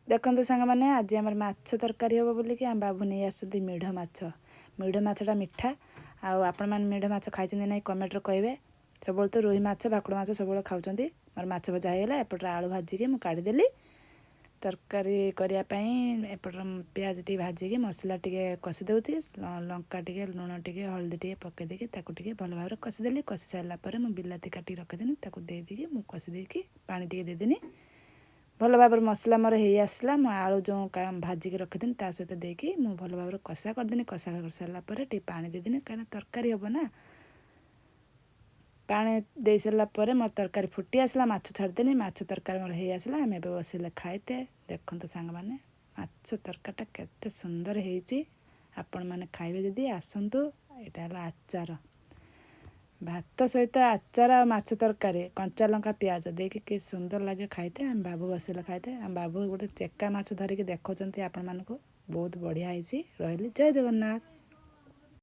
ଦେଖନ୍ତୁ ସାଙ୍ଗମାନେ, ଆଜି ଆମର ମାଛ ତରକାରୀ ହେବ ବୋଲିକି ଆମ ବାବୁ ନେଇ ଆସୁଛନ୍ତି ମିଢ଼ ମାଛ। ମିଢ଼ ମାଛଟା ମିଠା। ଆଉ ଆପଣମାନେ ମିଢ଼ ମାଛ ଖାଇଛନ୍ତି ନାହିଁ କମେଣ୍ଟରେ କହିବେ। ସବୁବେଳେ ତ ରୋହି ମାଛ ଭାକୁର ମାଛ ସବୁବେଳେ ଖାଉଛନ୍ତି। ମୋର ମାଛ ଭଜା ହେଇଗଲା। ଏପଟରେ ଆଳୁ ଭାଜିକି ମୁଁ କାଢ଼ିଦେଲି। ତରକାରୀ କରିବା ପାଇଁ ଏପଟରେ ପିଆଜ ଟିକେ ଭାଜିକି ମସଲା ଟିକେ କଷି ଦେଉଛି। ଲଙ୍କା ଟିକେ, ଲୁଣ ଟିକେ, ହଳଦୀ ଟିକେ ପକାଇ ଦେଇକି ତାକୁ ଟିକେ ଭଲ ଭାବରେ କଷିଦେଲି। କଷି ସାରିଲା ପରେ ମୁଁ ବିଲାତି କାଟିକି ରଖିଦେଲି, ତାକୁ ଦେଇଦେଇକି ମୁଁ କଷି ଦେଇକି ପାଣି ଟିକେ ଦେଇଦେଲି। ଭଲ ଭାବରେ ମସଲା ମୋର ହେଇ ଆସିଲା। ମୁଁ ଆଳୁ ଯେଉଁ ଭାଜିକି ରଖିଥିଲି ତା ସହିତ ଦେଇକି ମୁଁ ଭଲ ଭାବରେ କଷା କରିଦେଲି। କଷା କରିସାରିଲା ପରେ ଟିକେ ପାଣି ଦେଇଦେଲି, କାହିଁକିନା ତରକାରୀ ହେବ ନା। ପାଣି ଦେଇ ସାରିଲା ପରେ ମୋର ତରକାରୀ ଫୁଟି ଆସିଲା। ମାଛ ଛାଡ଼ିଦେଲି। ମାଛ ତରକାରୀ ମୋର ହେଇ ଆସିଲା। ଆମେ ଏବେ ବସିଲେ ଖାଇତେ। ଦେଖନ୍ତୁ ସାଙ୍ଗମାନେ, ମାଛ ତରକାରୀଟା କେତେ ସୁନ୍ଦର ହେଇଛି। ଆପଣମାନେ ଖାଇବେ ଯଦି ଆସନ୍ତୁ। ଏଇଟା ହେଲା ଆଚାର। ଭାତ ସହିତ ଆଚାର ଆଉ ମାଛ ତରକାରୀ, କଞ୍ଚା ଲଙ୍କା ପିଆଜ ଦେଇକି କି ସୁନ୍ଦର ଲାଗେ ଖାଇତେ। ଆମ ବାବୁ ବସିଲେ ଖାଇତେ। ଆମ ବାବୁ ଗୋଟେ ଚେକା ମାଛ ଧରିକି ଦେଖାଉଛନ୍ତି ଆପଣମାନଙ୍କୁ। ବହୁତ ବଢ଼ିଆ ହେଇଛି। ରହିଲି, ଜୟ ଜଗନ୍ନାଥ।